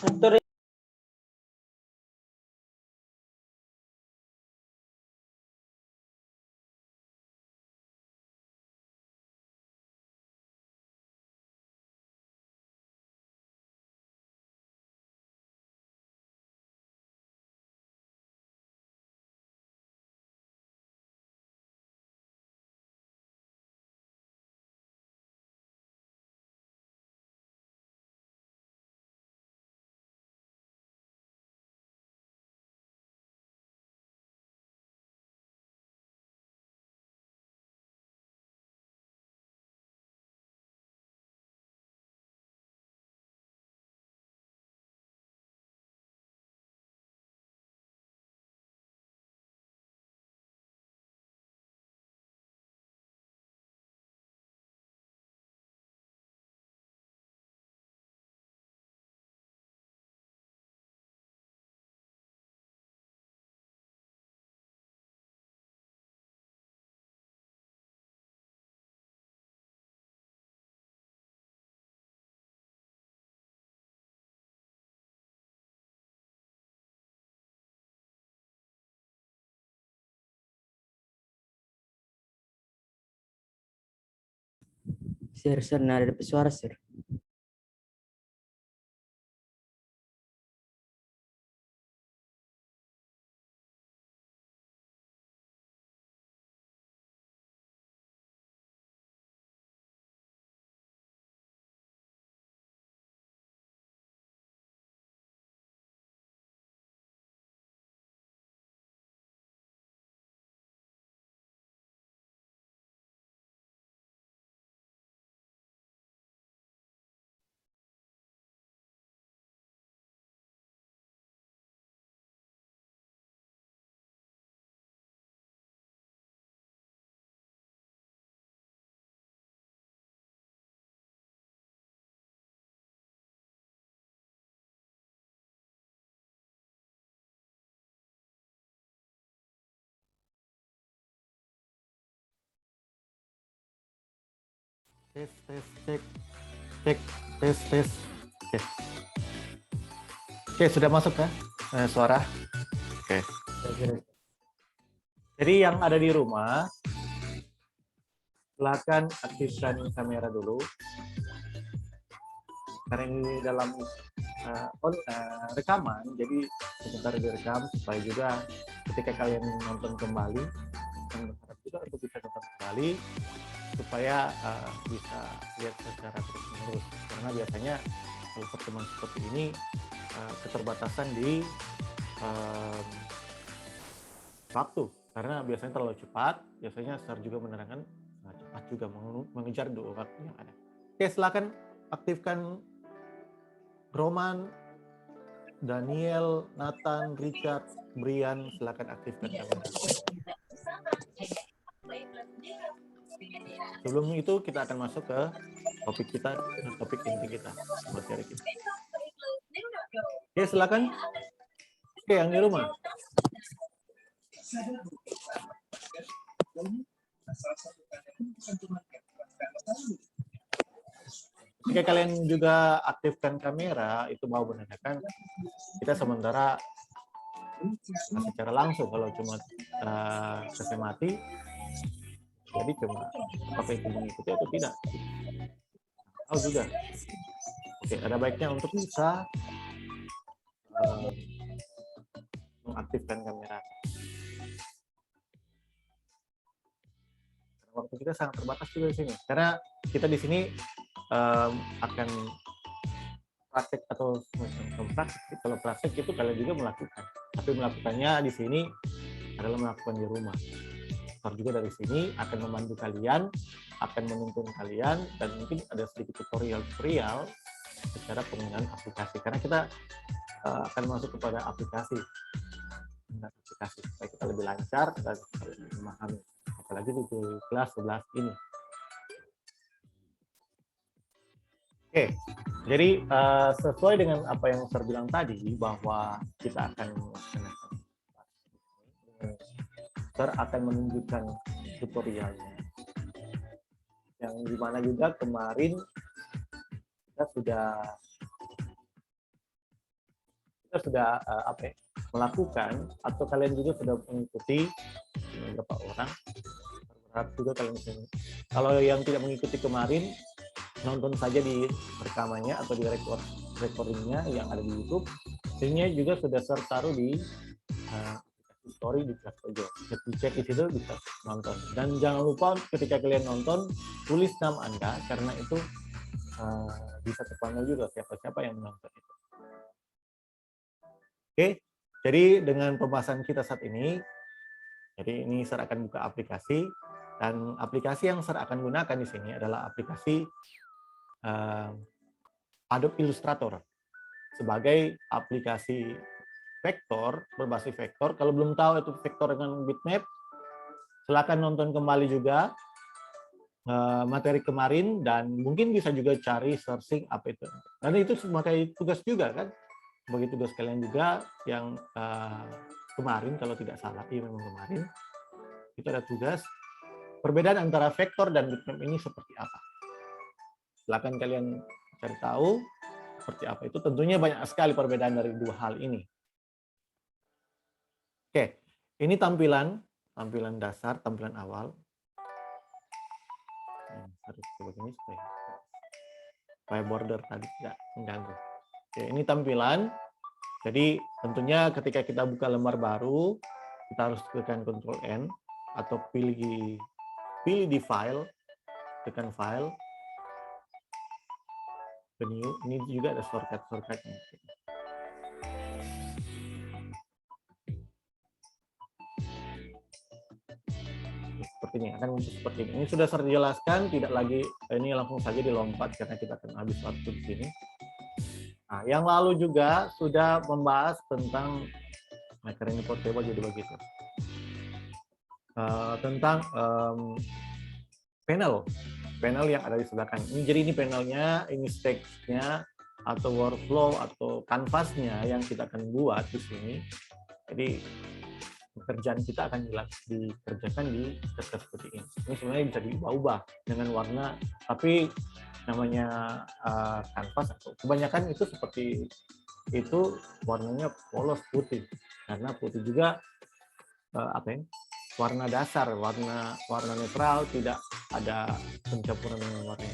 Atur. Sir, nah ada suara, sir. Tes. Oke, sudah masuk ya suara. Oke. Jadi yang ada di rumah, silakan aktifkan kamera dulu. Karena ini dalam rekaman, jadi sebentar direkam supaya juga ketika kalian nonton kembali, dan berharap juga untuk bisa nonton kembali supaya bisa lihat secara terus-menerus. Karena biasanya kalau pertemuan seperti ini keterbatasan di waktu, karena biasanya terlalu cepat. Biasanya Sar juga menerangkan cepat juga mengejar dua waktu yang ada. Oke, silakan aktifkan Roman, Daniel, Nathan, Richard, Brian, silakan aktifkan kamera. Sebelum itu kita akan masuk ke topik kita, topik inti kita, materi kita. Oke, silakan. Oke, yang di rumah. Jika kalian juga aktifkan kamera, itu mau menandakan kita sementara secara langsung. Kalau cuma PC mati, jadi cuma apakah itu mengikuti atau tidak. Tahu juga. Oke, ada baiknya untuk bisa mengaktifkan kamera. Waktu kita sangat terbatas juga di sini, karena kita di sini akan praktek atau praktek. Kalau praktek itu kalian juga melakukan, tapi melakukannya di sini adalah melakukan di rumah. Sar juga dari sini akan membantu kalian, akan menuntun kalian, dan mungkin ada sedikit tutorial secara penggunaan aplikasi, karena kita akan masuk kepada aplikasi supaya kita lebih lancar dan lebih memahami, apalagi di kelas 11 ini. Oke, jadi sesuai dengan apa yang saya bilang tadi, bahwa kita akan menunjukkan tutorialnya. yang dimana juga kemarin kita sudah melakukan, atau kalian juga sudah mengikuti beberapa orang. Berharap juga kalian kalau yang tidak mengikuti kemarin, nonton saja di rekamannya atau di recordingnya yang ada di YouTube. Linknya juga sudah tertaruh di story di Kelas Kojo. Cek di situ bisa nonton. Dan jangan lupa ketika kalian nonton, tulis nama Anda, karena itu bisa terpantau juga siapa-siapa yang menonton itu. Oke, jadi dengan pembahasan kita saat ini, jadi ini saya akan buka aplikasi, dan aplikasi yang saya akan gunakan di sini adalah aplikasi Adobe Illustrator sebagai aplikasi vektor, berbasis vektor. Kalau belum tahu itu vektor dengan bitmap, silakan nonton kembali juga materi kemarin, dan mungkin bisa juga cari searching apa itu. Dan itu sebagai tugas juga kan, bagi tugas kalian juga yang kemarin kalau tidak salah, iya memang kemarin itu ada tugas perbedaan antara vektor dan bitmap ini seperti apa. Silakan kalian cari tahu seperti apa itu. Tentunya banyak sekali perbedaan dari dua hal ini. Oke, ini tampilan dasar, tampilan awal. Harus begini supaya border tadi tidak mengganggu. Oke, ini tampilan. Jadi tentunya ketika kita buka lembar baru, kita harus tekan Ctrl N atau pilih di file, tekan file. Menu, ini juga ada shortcut-shortcutnya. Seperti ini, akan muncul seperti ini. Ini sudah saya jelaskan, tidak lagi ini langsung saja dilompat karena kita akan habis waktu di sini. Nah, yang lalu juga sudah membahas tentang karena ini portable jadi begitu. Tentang panel yang ada di sebelah kanan. Jadi ini panelnya, ini teksnya atau workflow atau kanvasnya yang kita akan buat di sini. Jadi pekerjaan kita akan dikerjakan di kertas seperti ini. Ini sebenarnya bisa diubah-ubah dengan warna, tapi namanya kanvas atau kebanyakan itu seperti itu warnanya polos putih, karena putih juga warna dasar, warna netral, tidak ada pencampuran dengan warna.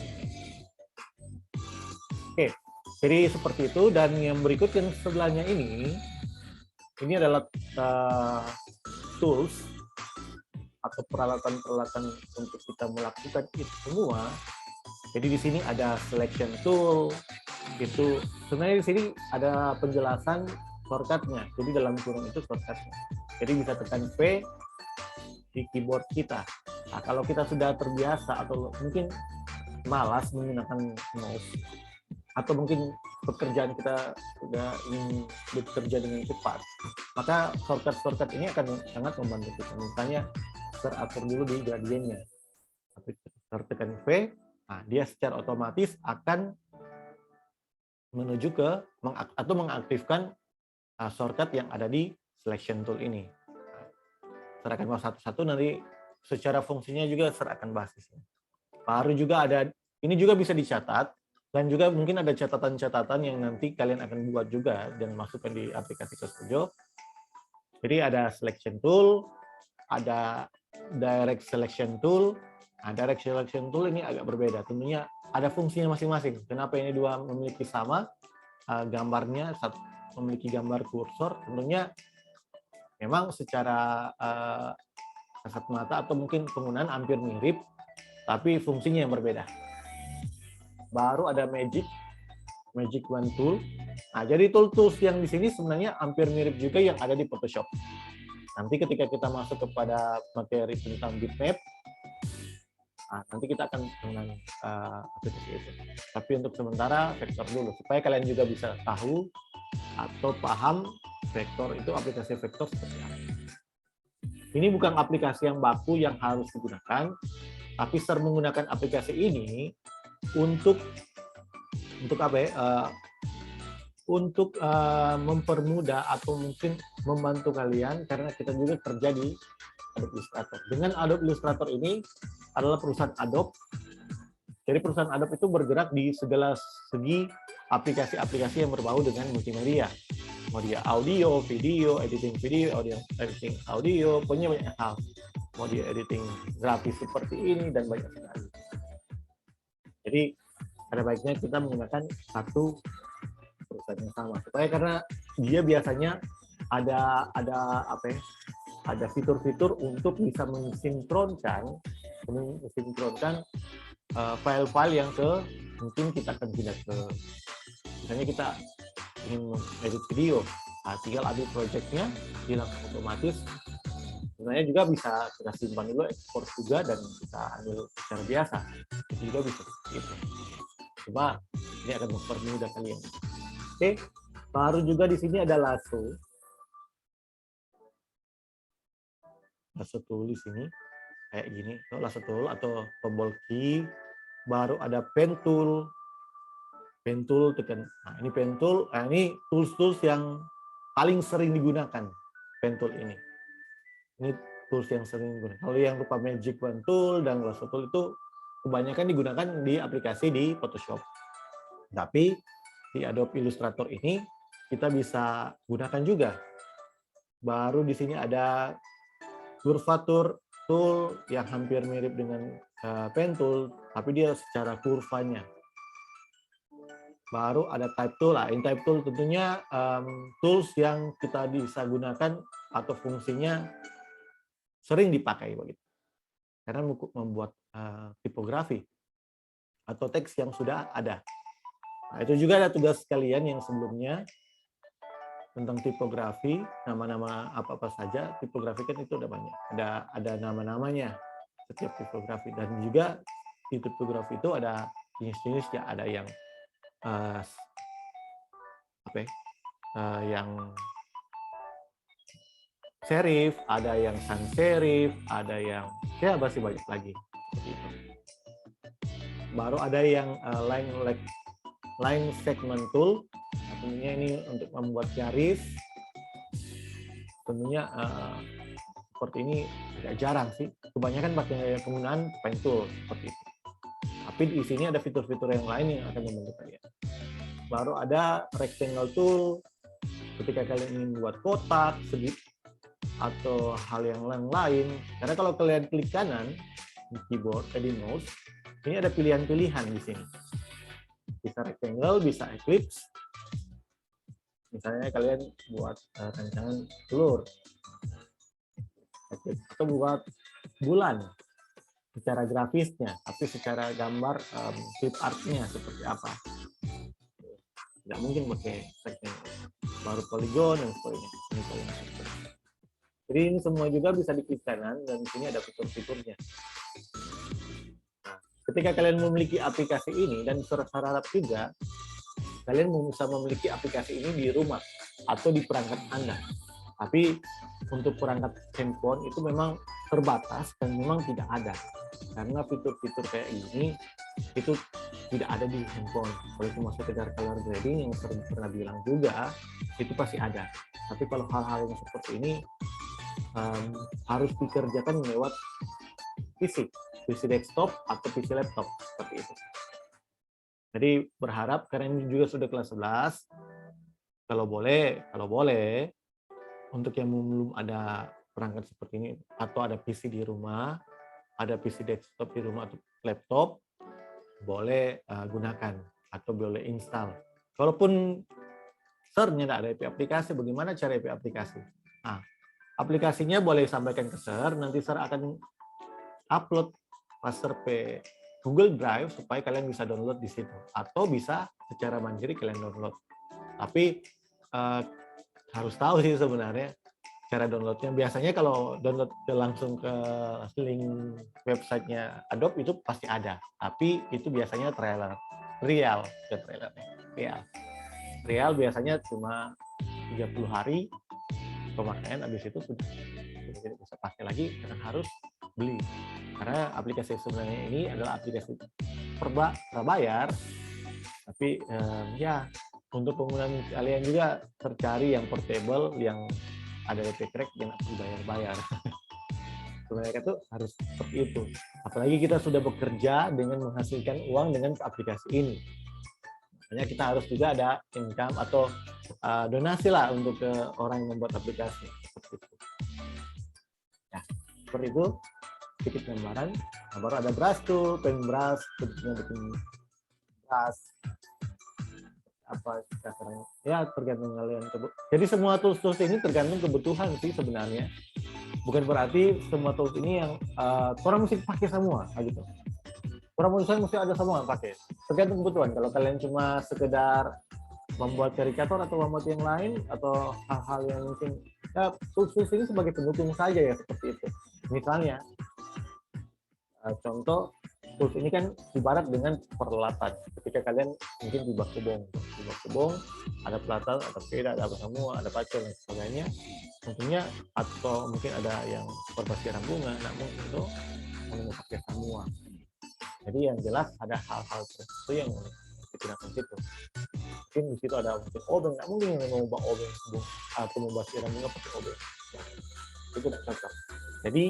Oke, jadi seperti itu. Dan yang berikut yang sebelahnya ini adalah tools atau peralatan-peralatan untuk kita melakukan itu semua. Jadi di sini ada selection tool, itu sebenarnya di sini ada penjelasan shortcutnya. Jadi dalam kurung itu shortcutnya. Jadi bisa tekan V di keyboard kita. Nah, kalau kita sudah terbiasa atau mungkin malas menggunakan mouse, atau mungkin pekerjaan kita sudah ingin bekerja dengan cepat, maka shortcut ini akan sangat membantu kita. Misalnya teratur dulu di gradiennya, tekan V, nah dia secara otomatis akan menuju ke atau mengaktifkan shortcut yang ada di selection tool ini. Saya akan bahas satu-satu, nanti secara fungsinya juga saya akan bahas di sini. Baru juga ada, ini juga bisa dicatat, dan juga mungkin ada catatan-catatan yang nanti kalian akan buat juga dan masukkan di aplikasi Kelas Kojo. Jadi ada selection tool, ada direct selection tool. Nah, direct selection tool ini agak berbeda. Tentunya ada fungsinya masing-masing. Kenapa ini dua memiliki sama gambarnya, memiliki gambar kursor? Tentunya memang secara kasat mata atau mungkin penggunaan hampir mirip, tapi fungsinya yang berbeda. Baru ada Magic Wand Tool. Nah, jadi tools yang di sini sebenarnya hampir mirip juga yang ada di Photoshop. Nanti ketika kita masuk kepada materi tentang bitmap, nah, nanti kita akan menggunakan aplikasi itu. Tapi untuk sementara vektor dulu, supaya kalian juga bisa tahu atau paham vektor itu, aplikasi vektor seperti apa. Ini bukan aplikasi yang baku yang harus digunakan, tapi saya menggunakan aplikasi ini untuk apa ya? Untuk mempermudah atau mungkin membantu kalian, karena kita juga kerja di Adobe Illustrator. Dengan Adobe Illustrator ini adalah perusahaan Adobe Jadi perusahaan Adobe itu bergerak di segala segi aplikasi-aplikasi yang berbau dengan multimedia. Mau dia audio, video, editing audio, pokoknya banyak hal. Mau dia editing grafis seperti ini dan banyak sekali. Jadi ada baiknya kita menggunakan satu perusahaan yang sama supaya karena dia biasanya ada apa ya? Ada fitur-fitur untuk bisa mensinkronkan file-file yang mungkin kita akan pindah ke, misalnya kita ingin edit video, tinggal ambil projectnya, dia langsung otomatis. Sebenarnya juga bisa kita simpan juga, ekspor juga, dan kita ambil secara biasa. Itu juga bisa gitu. Coba ini akan mempermudah kalian. Oke, baru juga di sini ada lasso. Lasso tool di sini kayak gini, lasso tool atau tombol key. Baru ada pen tool. Pen tool tekan. Nah, ini pen tool. Nah, ini tools-tools yang paling sering digunakan. Pen tool ini. Ini tools yang sering digunakan. Kalau yang rupa Magic Wand Tool dan Lasso Tool itu kebanyakan digunakan di aplikasi di Photoshop. Tapi di Adobe Illustrator ini kita bisa gunakan juga. Baru di sini ada Curvature Tool yang hampir mirip dengan Pen Tool, tapi dia secara kurvanya. Baru ada Type Tool. Nah, in Type Tool tentunya tools yang kita bisa gunakan atau fungsinya sering dipakai begitu. Karena membuat tipografi atau teks yang sudah ada. Nah, itu juga ada tugas kalian yang sebelumnya tentang tipografi, nama-nama apa-apa saja. Tipografi kan itu ada banyak. Ada nama-namanya setiap tipografi, dan juga di tipografi itu ada jenis-jenisnya, ada yang yang serif, ada yang sans serif, ada yang masih banyak lagi. Baru ada yang line segment tool. Nah, tentunya ini untuk membuat garis. Tentunya seperti ini agak jarang sih. Kebanyakan pakai penggunaan pen tool seperti itu. Tapi di sini ada fitur-fitur yang lain yang akan membantu kalian. Baru ada rectangle tool. Ketika kalian ingin membuat kotak, segi, atau hal yang lain. Karena kalau kalian klik kanan di keyboard, di mouse, ini ada pilihan-pilihan di sini. Bisa rectangle, bisa ellipse. Misalnya kalian buat rancangan telur, atau buat bulan secara grafisnya, tapi secara gambar clip artnya seperti apa. Tidak mungkin pakai rectangle. Baru polygon dan sebagainya. Jadi ini semua juga bisa diklik kanan, dan di sini ada fitur-fiturnya. Nah, ketika kalian memiliki aplikasi ini, dan berharap juga kalian bisa memiliki aplikasi ini di rumah atau di perangkat Anda. Tapi untuk perangkat handphone itu memang terbatas dan memang tidak ada. Karena fitur-fitur kayak gini itu tidak ada di handphone. Kalau cuma sekedar color grading yang sering pernah bilang juga, itu pasti ada. Tapi kalau hal-hal yang seperti ini harus dikerjakan lewat PC desktop atau PC laptop seperti itu. Jadi berharap, karena ini juga sudah kelas 11, kalau boleh untuk yang belum ada perangkat seperti ini atau ada PC di rumah, ada PC desktop di rumah atau laptop, boleh gunakan atau boleh install. Kalaupun sernya tidak ada aplikasi, bagaimana cara aplikasi? Nah, aplikasinya boleh sampaikan ke Sir, nanti Sir akan upload master ke Google Drive supaya kalian bisa download di situ, atau bisa secara mandiri kalian download. Tapi harus tahu sih sebenarnya cara downloadnya. Biasanya kalau download langsung ke link websitenya Adobe itu pasti ada, tapi itu biasanya real biasanya cuma 30 hari pemakaian, habis itu sudah tidak bisa pakai lagi karena harus beli. Karena aplikasi sebenarnya ini adalah aplikasi prabayar, tapi ya untuk penggunaan kalian juga tercari yang portable, yang ada DP crack, yang dibayar-bayar. Mereka tuh harus seperti itu. Apalagi kita sudah bekerja dengan menghasilkan uang dengan aplikasi ini. Makanya kita harus juga ada income atau donasi lah untuk ke orang yang membuat aplikasi. Seperti itu. Nah, seperti itu sedikit gambaran. Nah, baru ada brush tool, pen brush, bentuknya bikin brush, apa kasarnya ya tergantung kalian. Jadi semua tools ini tergantung kebutuhan sih sebenarnya. Bukan berarti semua tools ini yang orang mesti pakai semua gitu. Orang mesti ada semua pakai. Tergantung kebutuhan. Kalau kalian cuma sekedar membuat karikatur atau membuat yang lain atau hal-hal yang mungkin ya tools ini sebagai pendukung saja ya seperti itu. Misalnya contoh tools ini kan ibarat dengan peralatan. Ketika kalian mungkin di bak kebong, ada pelatan, ada sepeda, ada apa semua, ada pacul dan sebagainya. Tentunya atau mungkin ada yang berbasiran bunga, nah mungkin itu pakai semua. Jadi yang jelas ada hal-hal tertentu yang digunakan situ. Mungkin di situ ada mungkin obeng, nggak mungkin yang mau ubah obeng atau mau basiran bunga pakai obeng. Itu tidak cocok. Jadi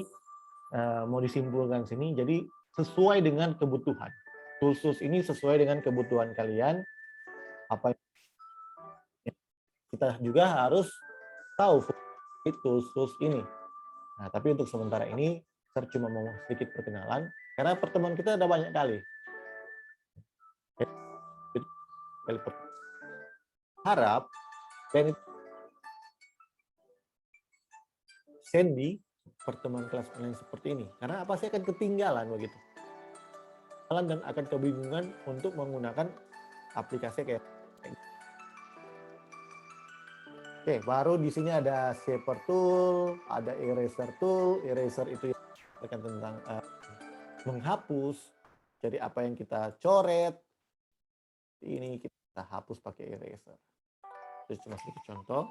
mau disimpulkan sini, jadi sesuai dengan kebutuhan. Tools ini sesuai dengan kebutuhan kalian. Apa kita juga harus tahu tools ini. Nah, tapi untuk sementara ini saya cuma mau sedikit perkenalan karena pertemuan kita ada banyak kali. Harap dan Sandy pertemuan kelas online seperti ini karena apa sih akan ketinggalan begitu. Dan akan kebingungan untuk menggunakan aplikasi kayak Oke, baru di sini ada shaper tool, ada eraser tool. Eraser itu akan tentang menghapus. Jadi apa yang kita coret ini kita hapus pakai eraser. Itu cuma sedikit contoh.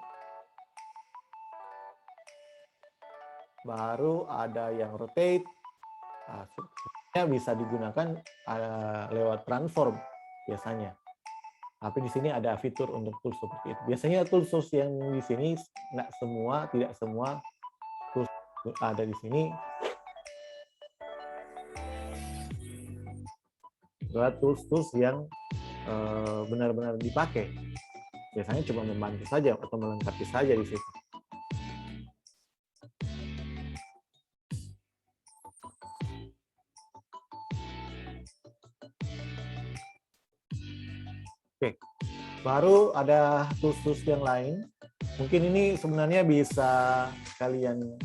Baru ada yang rotate. Nah, bisa digunakan lewat transform biasanya. Tapi di sini ada fitur untuk tools seperti itu. Biasanya tools yang di sini tidak semua tools ada di sini. Adalah tools yang benar-benar dipakai. Biasanya cuma membantu saja atau melengkapi saja di situ. Oke, baru ada tools yang lain. Mungkin ini sebenarnya bisa kalian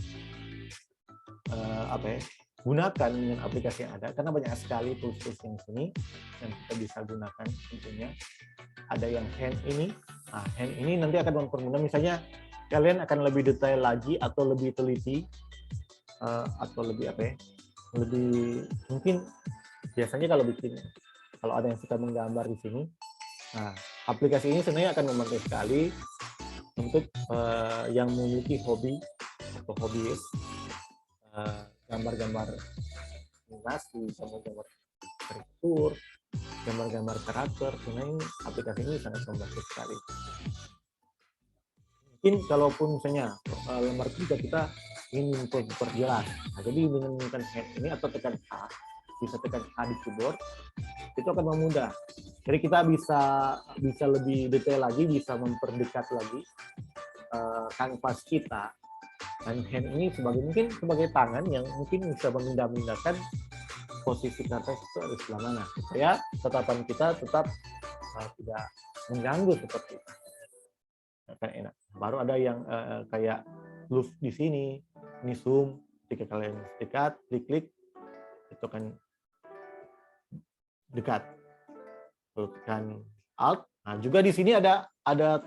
gunakan dengan aplikasi yang ada, karena banyak sekali tools yang sini yang kita bisa gunakan tentunya. Ada yang hand ini. Nah, hand ini nanti akan mempermudah, misalnya kalian akan lebih detail lagi atau lebih teliti atau lebih lebih mungkin biasanya kalau ada yang suka menggambar di sini. Nah, aplikasi ini sebenarnya akan membantu sekali untuk yang memiliki hobi atau hobiis gambar-gambar animasi, gambar-gambar karikatur, gambar-gambar karakter. Sebenarnya aplikasi ini sangat membantu sekali. Mungkin kalaupun misalnya lembar kerja kita ingin memperjelas, nah, jadi dengan menggunakan hand ini atau tekan H, bisa tekan H di keyboard, itu akan memudah. Jadi kita bisa lebih detail lagi, bisa memperdekat lagi kanvas kita. Dan hand ini mungkin sebagai tangan yang mungkin bisa memindahkan posisi kanvas itu ada sebelah mana, supaya tatapan kita tetap tidak mengganggu seperti itu. Kan enak. Baru ada yang kayak loop di sini, ini zoom. Jika kalian dekat, klik, itu kan dekat. Tekan Alt. Nah, juga di sini ada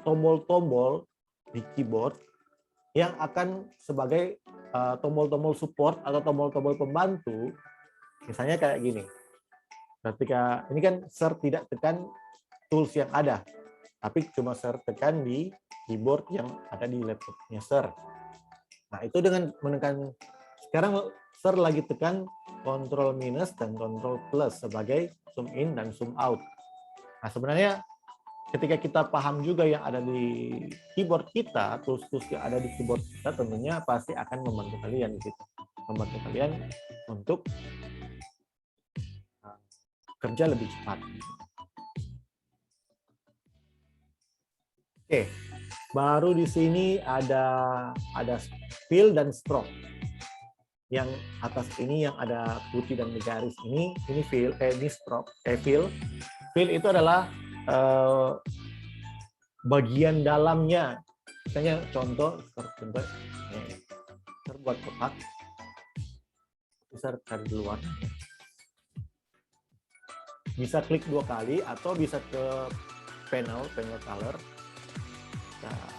tombol-tombol di keyboard yang akan sebagai tombol-tombol support atau tombol-tombol pembantu. Misalnya kayak gini. Ketika ini kan tidak tekan tools yang ada, tapi cuma tekan di keyboard yang ada di laptopnya Nah, itu dengan menekan, sekarang lagi tekan Ctrl minus dan Ctrl plus sebagai zoom in dan zoom out. Nah, sebenarnya ketika kita paham juga yang ada di keyboard kita, tools yang ada di keyboard kita tentunya pasti akan membantu kalian di situ. membantu kalian untuk kerja lebih cepat. Oke, baru di sini ada fill dan stroke. Yang atas ini yang ada putih dan garis ini fill, ini stroke, fill. Fill itu adalah bagian dalamnya. Misalnya contoh terbuat kotak, besar dari luar. Bisa klik 2 kali atau bisa ke panel color. Nah,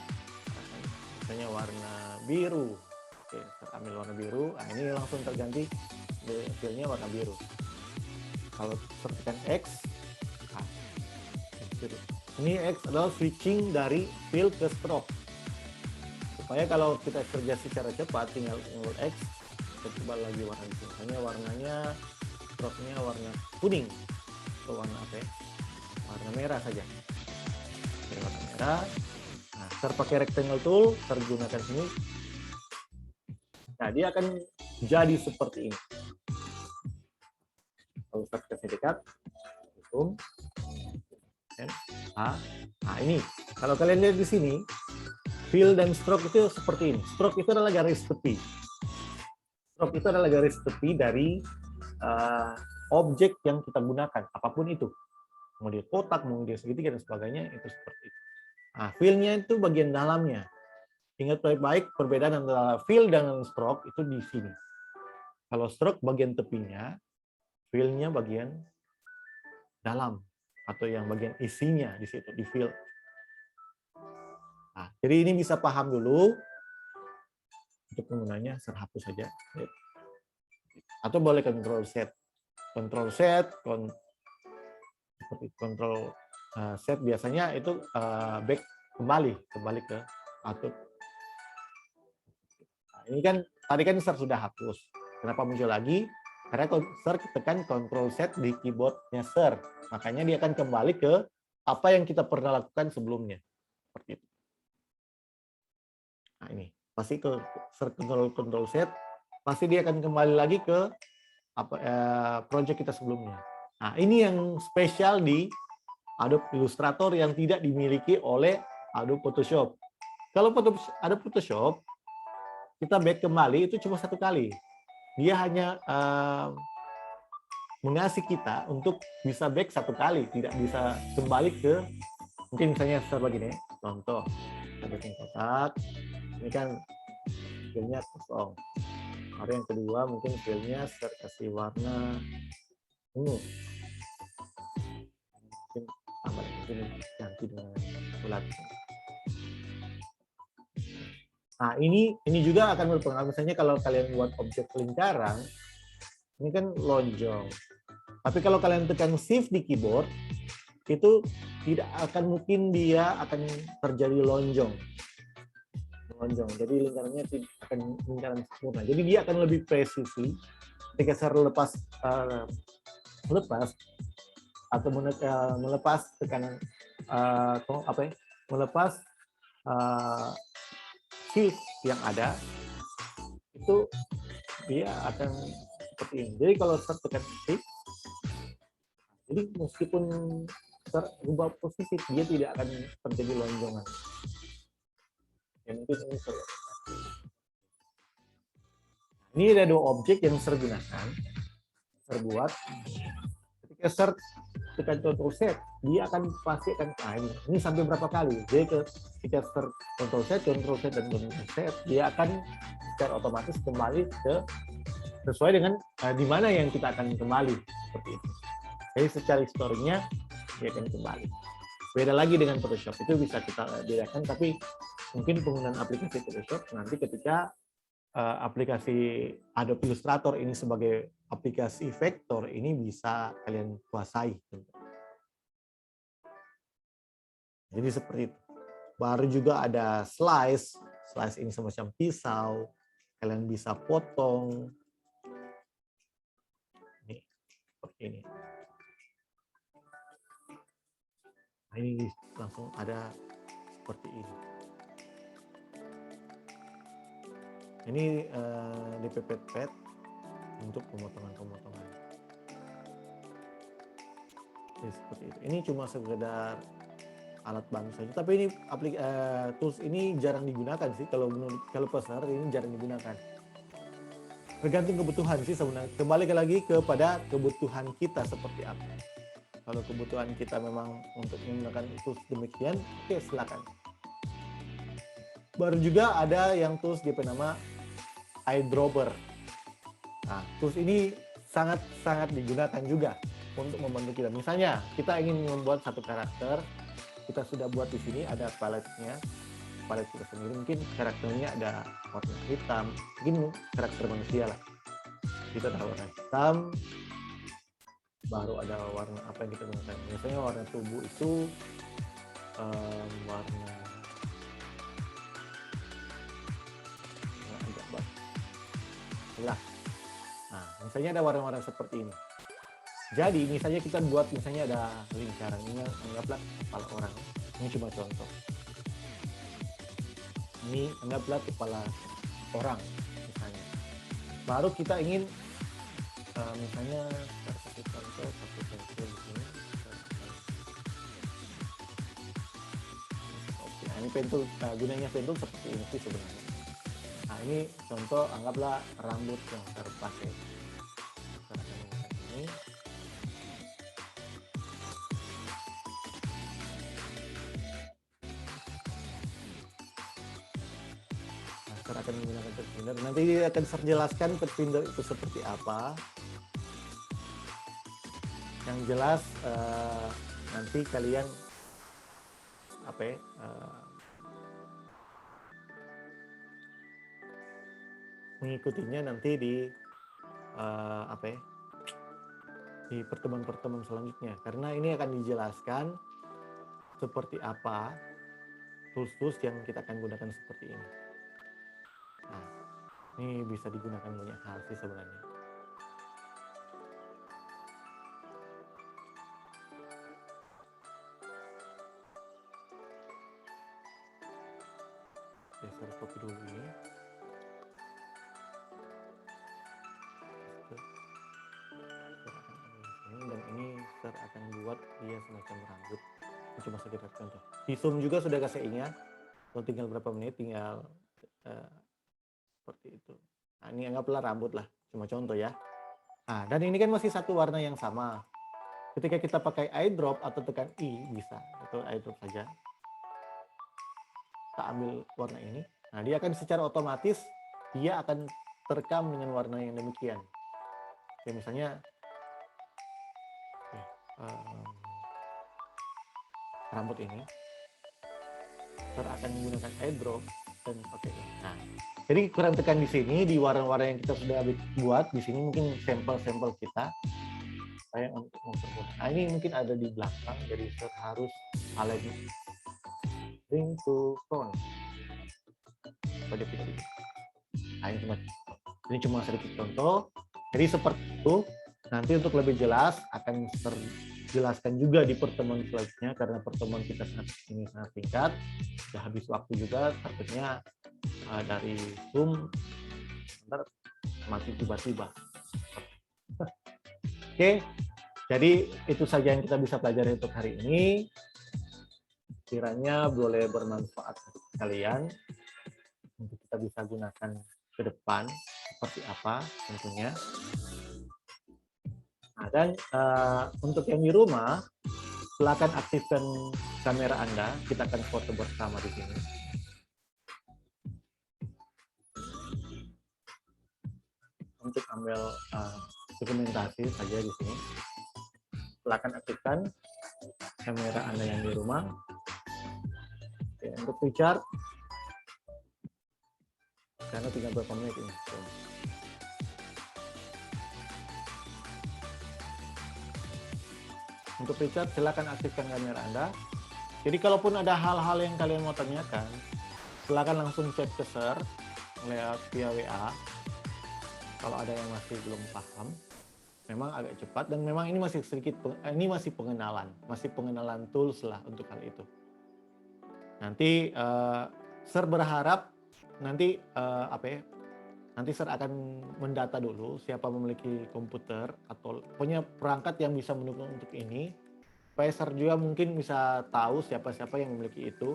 misalnya warna biru. Oke, ambil warna biru. Nah, ini langsung terganti fillnya warna biru. Kalau tekan X, ini X adalah switching dari fill ke stroke. Supaya kalau kita kerja secara cepat, tinggal X, kita coba lagi warna itu. Misalnya warnanya, stroke-nya warna kuning. Atau warna apa ya? Warna merah saja. Oke, warna merah. Nah, terpakai rectangle tool, tergunakan sini. Nah, dia akan jadi seperti ini. Kalau kita kasih dekat, zoom. Nah, ini. Kalau kalian lihat di sini, fill dan stroke itu seperti ini. Stroke itu adalah garis tepi. Stroke itu adalah garis tepi dari objek yang kita gunakan, apapun itu. Mau dia kotak, mau dia segitiga, dan sebagainya, itu seperti itu. Nah, fill-nya itu bagian dalamnya. Ingat baik-baik perbedaan antara fill dan stroke itu di sini. Kalau stroke bagian tepinya, fill-nya bagian dalam atau yang bagian isinya di situ di fill. Nah, jadi ini bisa paham dulu. Untuk penggunanya hapus saja. Atau boleh control set, seperti control set biasanya itu back kembali ke atau. Nah, ini kan tadi kan start sudah hapus. Kenapa muncul lagi? Karena start tekan control set di keyboardnya start. Makanya dia akan kembali ke apa yang kita pernah lakukan sebelumnya. Seperti itu. Nah, ini pasti ke start control set, pasti dia akan kembali lagi ke project kita sebelumnya. Nah, ini yang spesial di Adobe Illustrator yang tidak dimiliki oleh Adobe Photoshop. Kalau Adobe Photoshop, kita back kembali itu cuma 1 kali. Dia hanya mengasih kita untuk bisa back 1 kali, tidak bisa kembali ke, mungkin misalnya seperti begini, contoh, kita bikin kotak, ini kan fillnya kosong. Lalu yang kedua mungkin fillnya saya kasih warna ungu. Mungkin ganti dengan bulat. Nah, ini juga akan berpengaruh. Misalnya kalau kalian buat objek lingkaran, ini kan lonjong. Tapi kalau kalian tekan shift di keyboard, itu tidak akan mungkin dia akan terjadi lonjong. Jadi lingkarannya akan lingkaran sempurna. Jadi dia akan lebih presisi ketika saya lepas atau melepas tekanan melepas shift yang ada, itu dia akan seperti ini. Jadi kalau saya tekan shift, jadi meskipun terubah posisi, dia tidak akan terjadi lonjongan. Yang mungkin ini ada 2 objek yang saya gunakan, terbuat. Ketika start tekan control set, dia pasti akan ini sampai berapa kali. Jadi ketika start control set dan control set, dia akan secara otomatis kembali ke sesuai dengan di mana yang kita akan kembali, seperti itu. Jadi secara historinya dia akan kembali. Beda lagi dengan Photoshop, itu bisa kita bedakan, tapi mungkin penggunaan aplikasi Photoshop nanti ketika aplikasi Adobe Illustrator ini sebagai aplikasi vektor ini bisa kalian kuasai. Jadi seperti itu. Baru juga ada slice ini semacam pisau, kalian bisa potong. Ini seperti ini. Nah, ini langsung ada seperti ini. Ini DP Pad untuk pemotongan-pemotongan. Jadi seperti itu. Ini cuma sekedar alat bantu saja. Tapi ini tools ini jarang digunakan sih. Kalau pasar ini jarang digunakan. Tergantung kebutuhan sih sebenarnya. Kembali lagi kepada kebutuhan kita seperti apa. Kalau kebutuhan kita memang untuk menggunakan tools demikian, oke silakan. Baru juga ada yang tools DP nama eyedropper. Nah, tools ini sangat digunakan juga untuk membantu kita. Misalnya, kita ingin membuat satu karakter, kita sudah buat di sini ada paletnya, palet kita sendiri. Mungkin karakternya ada warna hitam, mungkin karakter manusia lah. Kita ada warna hitam, baru ada warna apa yang kita gunakan. Misalnya warna tubuh itu warna agak lah. Nah, misalnya ada warna-warna seperti ini. Jadi misalnya kita buat misalnya ada lingkaran ini, anggaplah kepala orang. Ini cuma contoh. Ini anggaplah kepala orang misalnya. Baru kita ingin misalnya satu contoh satu pensil di sini. Oke, nah ini pentul gunanya pentul seperti ini sih sebenarnya. Nah ini contoh anggaplah rambut yang terpakai. Ini akan menggunakan Pathfinder. Nanti akan saya jelaskan Pathfinder itu seperti apa. Yang jelas nanti kalian mengikutinya nanti di di pertemuan-pertemuan selanjutnya. Karena ini akan dijelaskan seperti apa tools-tools yang kita akan gunakan seperti ini. Nah, ini bisa digunakan banyak hal sih sebenarnya. Oke, saya copy dulu ini. Dan ini saya akan buat dia semacam rambut. Ini cuma sekedar contoh. Di Zoom juga sudah kasih ingat. Kalau tinggal berapa menit, tinggal seperti itu. Nah, ini anggaplah rambut lah, cuma contoh ya. Nah, dan ini kan masih satu warna yang sama. Ketika kita pakai eyedrop atau tekan I bisa, atau eyedrop saja. Kita ambil warna ini. Nah, dia akan secara otomatis dia akan terekam dengan warna yang demikian. Oke, misalnya rambut ini, kita akan menggunakan eyedrop dan pakai ini. Nah, jadi kurang tekan di sini di warna-warna yang kita sudah buat di sini mungkin sampel-sampel kita. Saya untuk mempermudah. Nah, ini mungkin ada di belakang, jadi saya harus align bring to front pada video. Nah, ini cuma sedikit contoh. Jadi seperti itu. Nanti untuk lebih jelas akan terjelaskan juga di pertemuan selanjutnya karena pertemuan kita ini sangat singkat. Sudah habis waktu juga, takutnya dari Zoom masih tiba-tiba. Oke, jadi itu saja yang kita bisa pelajari untuk hari ini. Kiranya boleh bermanfaat untuk kalian untuk kita bisa gunakan ke depan seperti apa tentunya. Nah, dan untuk yang di rumah, silakan aktifkan kamera Anda. Kita akan foto bersama di sini. Untuk ambil dokumentasi saja di sini. Silakan aktifkan kamera Anda yang di rumah. Oke, untuk Richard, karena tinggal berapa menit ini. Untuk Richard, silakan aktifkan kamera Anda. Jadi kalaupun ada hal-hal yang kalian mau tanyakan, silakan langsung chat ke Sir lewat via WA. Kalau ada yang masih belum paham, memang agak cepat dan memang ini masih masih pengenalan tools lah untuk hal itu. Nanti Sir berharap nanti nanti Sir akan mendata dulu siapa memiliki komputer atau punya perangkat yang bisa mendukung untuk ini. Supaya Sir juga mungkin bisa tahu siapa-siapa yang memiliki itu.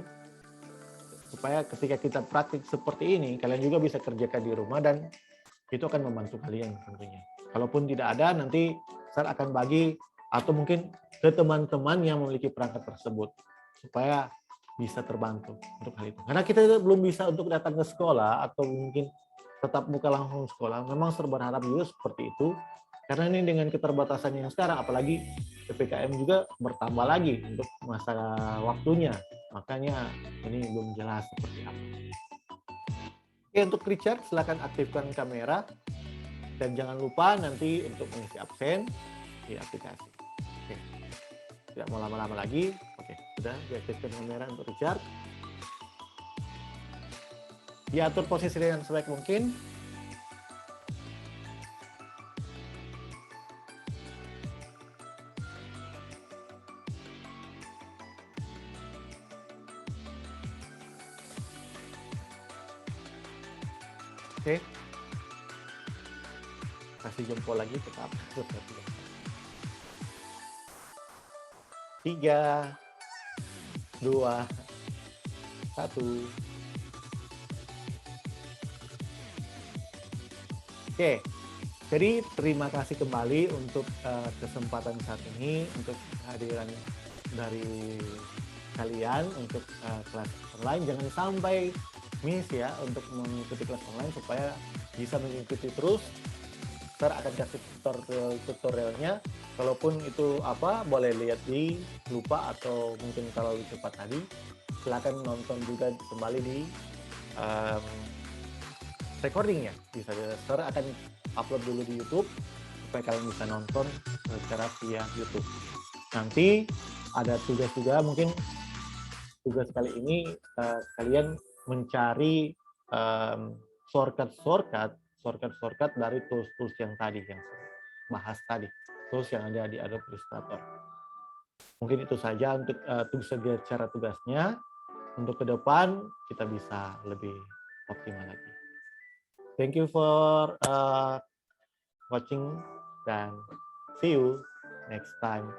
Supaya ketika kita praktik seperti ini, kalian juga bisa kerjakan di rumah dan itu akan membantu kalian tentunya. Kalaupun tidak ada, nanti Sir akan bagi atau mungkin ke teman-teman yang memiliki perangkat tersebut supaya bisa terbantu untuk hal itu. Karena kita belum bisa untuk datang ke sekolah atau mungkin tetap muka langsung sekolah. Memang Sir berharap juga seperti itu. Karena ini dengan keterbatasan yang sekarang, apalagi PPKM juga bertambah lagi untuk masa waktunya. Makanya ini belum jelas seperti apa. Oke, untuk Richard, silakan aktifkan kamera. Dan jangan lupa nanti untuk mengisi absen di aplikasi. Oke, tidak mau lama-lama lagi. Oke, sudah diaktifkan kamera untuk Richard. Diatur posisi dengan sebaik mungkin. Oke. Kasih jempol lagi tetap. 3, 2, 1. Oke, jadi terima kasih kembali untuk kesempatan saat ini, untuk kehadiran dari kalian untuk kelas online. Jangan sampai miss ya untuk mengikuti kelas online supaya bisa mengikuti terus. Sir akan kasih tutorialnya. Kalaupun itu apa, boleh lihat di lupa atau mungkin terlalu cepat tadi, silakan nonton juga kembali di recordingnya. Bisa Sir akan upload dulu di YouTube supaya kalian bisa nonton secara via YouTube. Nanti ada tugas juga, mungkin tugas kali ini kalian mencari shortcut dari tools yang tadi yang bahas tadi, tools yang ada di Adobe Illustrator. Mungkin itu saja untuk cara tugasnya. Untuk ke depan kita bisa lebih optimal lagi. Thank you for watching dan see you next time.